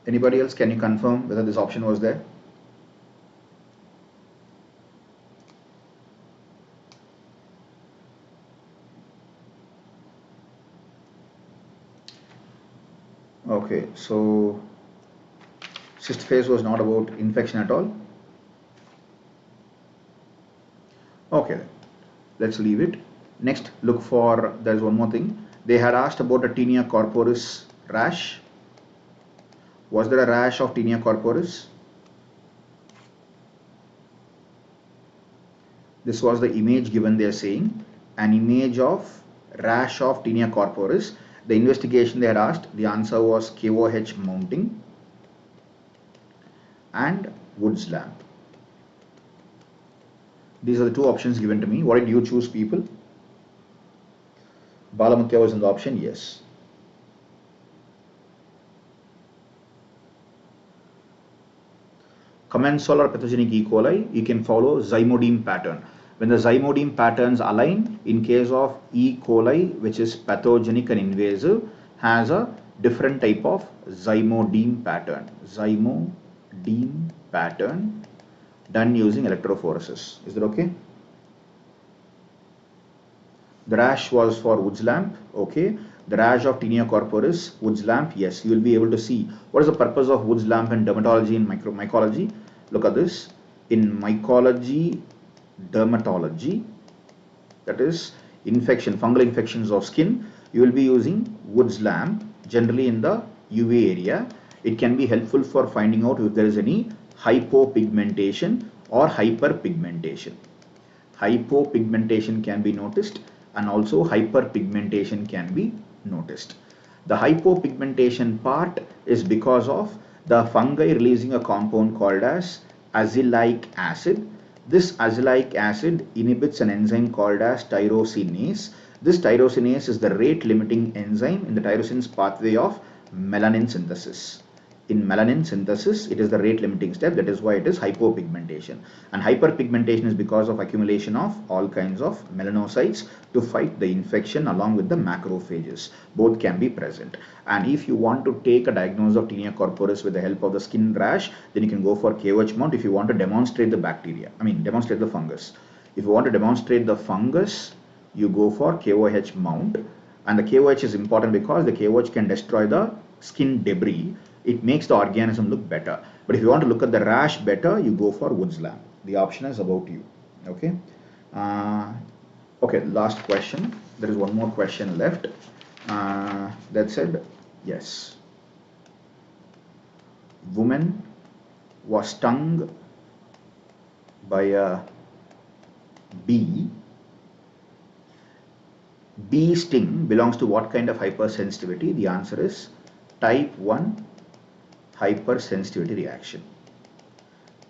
Anybody else? Can you confirm whether this option was there? Okay, so cyst phase was not about infection at all. Okay, let's leave it. Next, look for, there's one more thing. They had asked about a tinea corporis rash. Was there a rash of tinea corporis? This was the image given, they are saying an image of rash of tinea corporis. The investigation they had asked, the answer was KOH mounting and Wood's lamp. These are the two options given to me. What did you choose, people? Balamukya was in the option, yes. Commensal or pathogenic E. coli, you can follow zymodeme pattern. When the zymodeme patterns align, in case of E. coli, which is pathogenic and invasive, has a different type of zymodeme pattern. Zymodeme pattern done using electrophoresis. Is that okay? The rash was for Wood's lamp, okay. The rash of tinea corporis, Wood's lamp, yes. You will be able to see what is the purpose of Wood's lamp in dermatology and mycology. Look at this. In mycology, dermatology, that is fungal infections of skin, you will be using Wood's lamp generally in the UV area. It can be helpful for finding out if there is any hypopigmentation or hyperpigmentation. Hypopigmentation can be noticed and also hyperpigmentation can be noticed. The hypopigmentation part is because of the fungi releasing a compound called as azelaic acid. This azelaic acid inhibits an enzyme called as tyrosinase. This tyrosinase is the rate limiting enzyme in the tyrosinase pathway of melanin synthesis. In melanin synthesis, it is the rate limiting step. That is why it is hypopigmentation. And hyperpigmentation is because of accumulation of all kinds of melanocytes to fight the infection along with the macrophages. Both can be present. And if you want to take a diagnosis of tinea corporis with the help of the skin rash, then you can go for KOH mount if you want to demonstrate the bacteria. Demonstrate the fungus. If you want to demonstrate the fungus, you go for KOH mount. And the KOH is important because the KOH can destroy the skin debris. It makes the organism look better. But if you want to look at the rash better, you go for Wood's lamp. The option is about you. Okay. Okay, last question. There is one more question left. That said, yes. Woman was stung by a bee. Bee sting belongs to what kind of hypersensitivity? The answer is type 1 hypersensitivity reaction.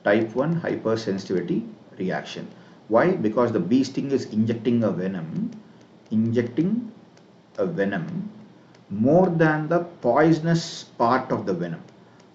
Type 1 hypersensitivity reaction. Why? Because the bee sting is injecting a venom more than the poisonous part of the venom.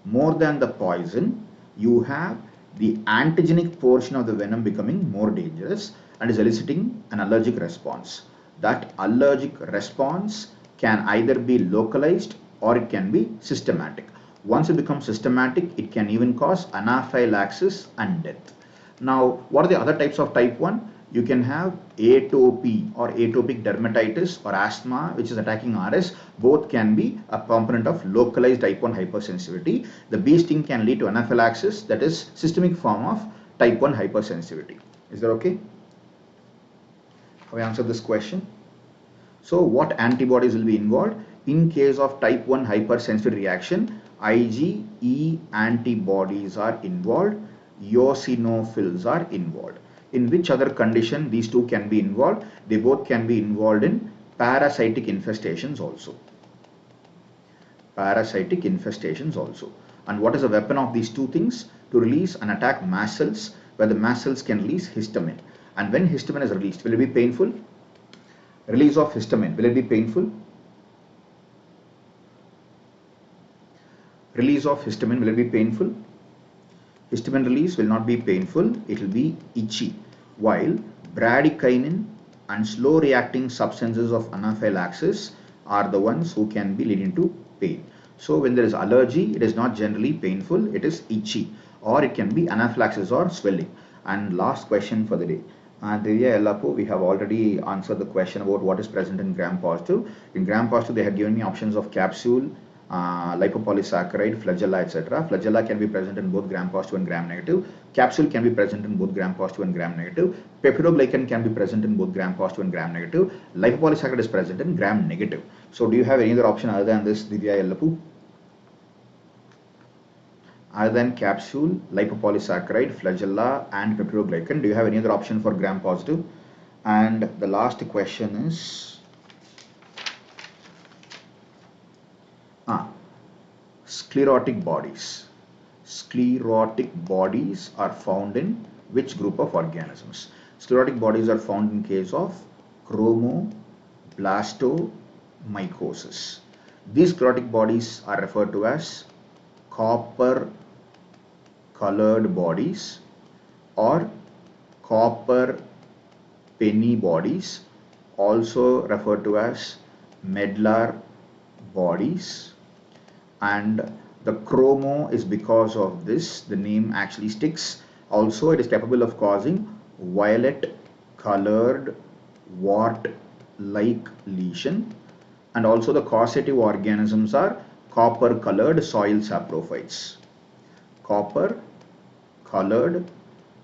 More than the poison, you have the antigenic portion of the venom becoming more dangerous and is eliciting an allergic response. That allergic response can either be localized or it can be systematic. Once it becomes systematic, it can even cause anaphylaxis and death. Now, what are the other types of type 1? You can have atopy or atopic dermatitis or asthma, which is attacking RS. Both can be a component of localized type 1 hypersensitivity. The bee sting can lead to anaphylaxis, that is systemic form of type 1 hypersensitivity. Is that okay? Have I answered this question? So what antibodies will be involved? In case of type 1 hypersensitivity reaction, IgE antibodies are involved, eosinophils are involved. In which other condition these two can be involved? They both can be involved in parasitic infestations also. Parasitic infestations also. And what is the weapon of these two things? To release and attack mast cells, where the mast cells can release histamine. And when histamine is released, will it be painful? Release of histamine, will it be painful? Release of histamine, will it be painful? Histamine release will not be painful, it will be itchy. While bradykinin and slow reacting substances of anaphylaxis are the ones who can be leading to pain. So when there is allergy, it is not generally painful, it is itchy, or it can be anaphylaxis or swelling. And last question for the day. Divya Yellapu, we have already answered the question about what is present in gram-positive. In gram-positive, they had given me options of capsule, lipopolysaccharide, flagella, etc. Flagella can be present in both gram-positive and gram-negative. Capsule can be present in both gram-positive and gram-negative. Peptidoglycan can be present in both gram-positive and gram-negative. Lipopolysaccharide is present in gram-negative. So do you have any other option other than this, Divya Yellapu? Other than capsule, lipopolysaccharide, flagella and peptidoglycan, do you have any other option for gram-positive? And the last question is sclerotic bodies. Sclerotic bodies are found in which group of organisms? Sclerotic bodies are found in case of chromoblastomycosis. These sclerotic bodies are referred to as copper colored bodies or copper penny bodies, also referred to as medlar bodies. And the chromo is because of this, the name actually sticks. Also, it is capable of causing violet colored wart-like lesion. And also the causative organisms are copper colored soil saprophytes. Copper colored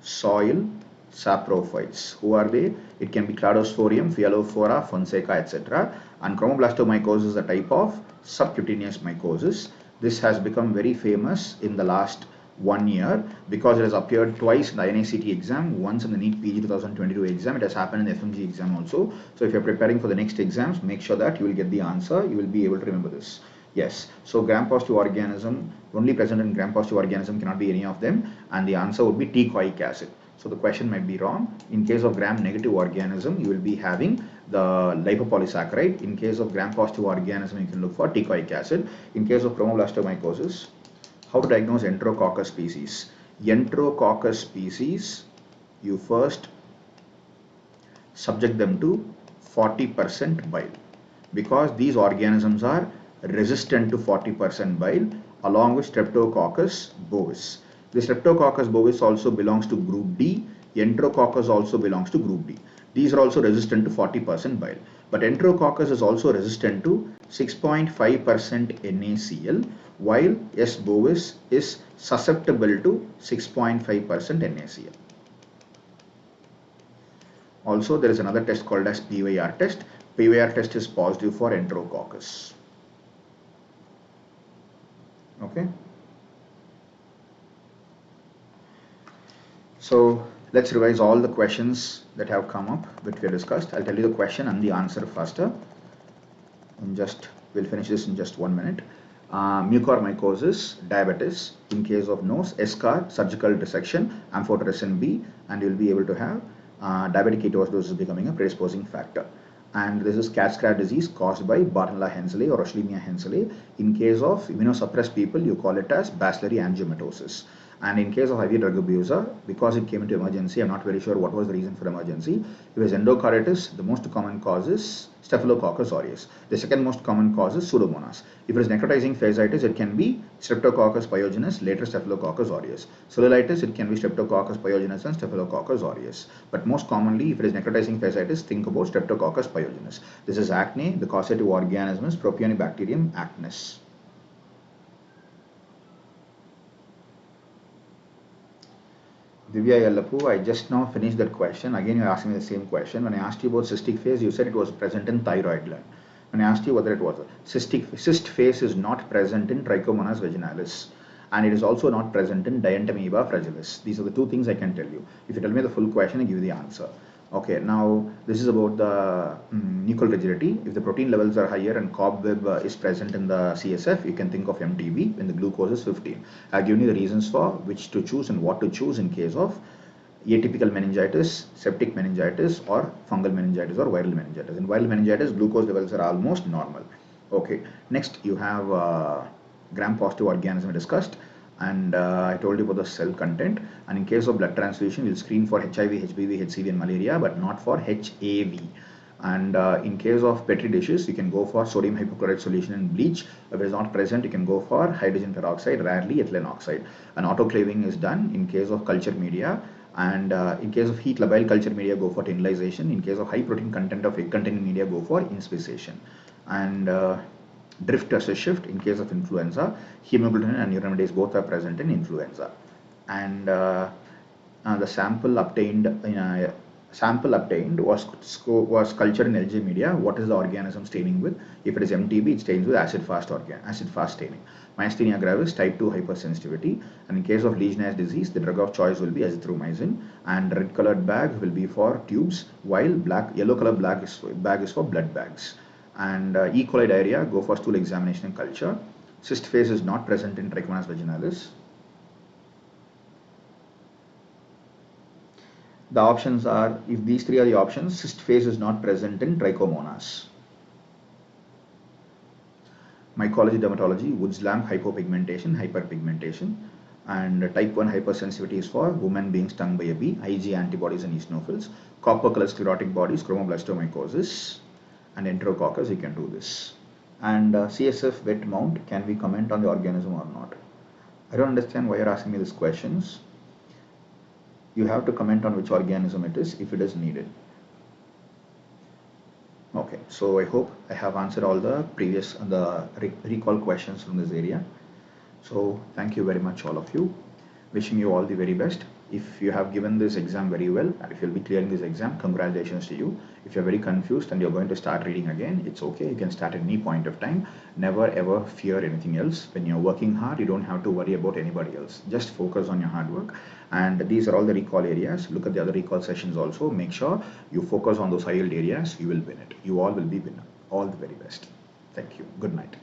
soil saprophytes. Who are they? It can be Cladosporium, Phyllophora, Fonseca, etc. And chromoblastomycosis is a type of subcutaneous mycosis. This has become very famous in the last 1 year because it has appeared twice in the NICT exam, once in the NEET PG 2022 exam. It has happened in the FMGE exam also. So if you're preparing for the next exams, make sure that you will get the answer. You will be able to remember this. Yes, so gram-positive organism, only present in gram-positive organism cannot be any of them, and the answer would be teichoic acid. So the question might be wrong. In case of gram-negative organism, you will be having the lipopolysaccharide. In case of gram-positive organism, you can look for teichoic acid. In case of chromoblastomycosis, how to diagnose Enterococcus species? Enterococcus species, you first subject them to 40% bile because these organisms are resistant to 40% bile along with Streptococcus bovis. The Streptococcus bovis also belongs to group D. Enterococcus also belongs to group D. These are also resistant to 40% bile. But Enterococcus is also resistant to 6.5% NaCl, while S. bovis is susceptible to 6.5% NaCl. Also, there is another test called as PYR test. PYR test is positive for Enterococcus. Okay. So let's revise all the questions that have come up which we discussed. I'll tell you the question and the answer faster. We'll finish this in just 1 minute. Mucormycosis, diabetes, in case of nose, eschar, surgical dissection, amphotericin B, and you'll be able to have diabetic ketoacidosis becoming a predisposing factor. And this is cat scratch disease caused by Bartonella henselae or Rochlenia henselae. In case of immunosuppressed people, you call it as Bacillary Angiomatosis. And in case of IV drug abuser, because it came into emergency, I'm not very sure what was the reason for emergency. It was endocarditis. The most common cause is Staphylococcus aureus. The second most common cause is Pseudomonas. If it is necrotizing fasciitis, it can be Streptococcus pyogenes, later Staphylococcus aureus. Cellulitis, it can be Streptococcus pyogenes and Staphylococcus aureus. But most commonly, if it is necrotizing fasciitis, think about Streptococcus pyogenes. This is acne. The causative organism is Propionibacterium acnes. Divya Yellapu, I just now finished that question. Again, you're asking me the same question. When I asked you about cystic phase, you said it was present in thyroid gland. When I asked you whether it was a cyst phase is not present in Trichomonas vaginalis. And it is also not present in Dientamoeba fragilis. These are the two things I can tell you. If you tell me the full question, I give you the answer. Okay, now this is about the nuchal rigidity. If the protein levels are higher and cobweb is present in the CSF, you can think of MTB when the glucose is 15. I've given you the reasons for which to choose and what to choose in case of atypical meningitis, septic meningitis, or fungal meningitis or viral meningitis. In viral meningitis, glucose levels are almost normal. Okay, next you have gram-positive organism discussed. And I told you about the cell content, and in case of blood transfusion, we'll screen for HIV, HBV, HCV and malaria, but not for HAV. And in case of Petri dishes, you can go for sodium hypochlorite solution in bleach. If it is not present, you can go for hydrogen peroxide, rarely ethylene oxide. An autoclaving is done in case of culture media. And in case of heat labile culture media, go for tinlization. In case of high protein content of egg containing media, go for inspissation. And drift versus shift in case of influenza, hemoglobin and neuraminidase both are present in influenza. And the sample obtained was cultured in LJ media. What is the organism staining with? If it is MTB, it stains with acid fast staining. Myasthenia gravis, type 2 hypersensitivity. And in case of Legionnaires disease, the drug of choice will be azithromycin, and red colored bag will be for tubes, while yellow colored bag is for blood bags. And E. coli diarrhea, go for stool examination and culture. Cyst phase is not present in Trichomonas vaginalis. The options are, if these three are the options, cyst phase is not present in Trichomonas. Mycology dermatology, Woods lamp hypopigmentation, hyperpigmentation. And type 1 hypersensitivity is for women being stung by a bee, IgE antibodies and eosinophils. Copper colored sclerotic bodies, chromoblastomycosis. And enterococcus, you can do this. And CSF wet mount, can we comment on the organism or not? I don't understand why you're asking me these questions. You have to comment on which organism it is if it is needed. Okay, so I hope I have answered all the previous recall questions from this area. So thank you very much, all of you. Wishing you all the very best. If you have given this exam very well, and if you'll be clearing this exam, congratulations to you. If you're very confused and you're going to start reading again, it's okay. You can start at any point of time. Never ever fear anything else. When you're working hard, you don't have to worry about anybody else. Just focus on your hard work. And these are all the recall areas. Look at the other recall sessions also. Make sure you focus on those high yield areas. You will win it. You all will be winner. All the very best. Thank you. Good night.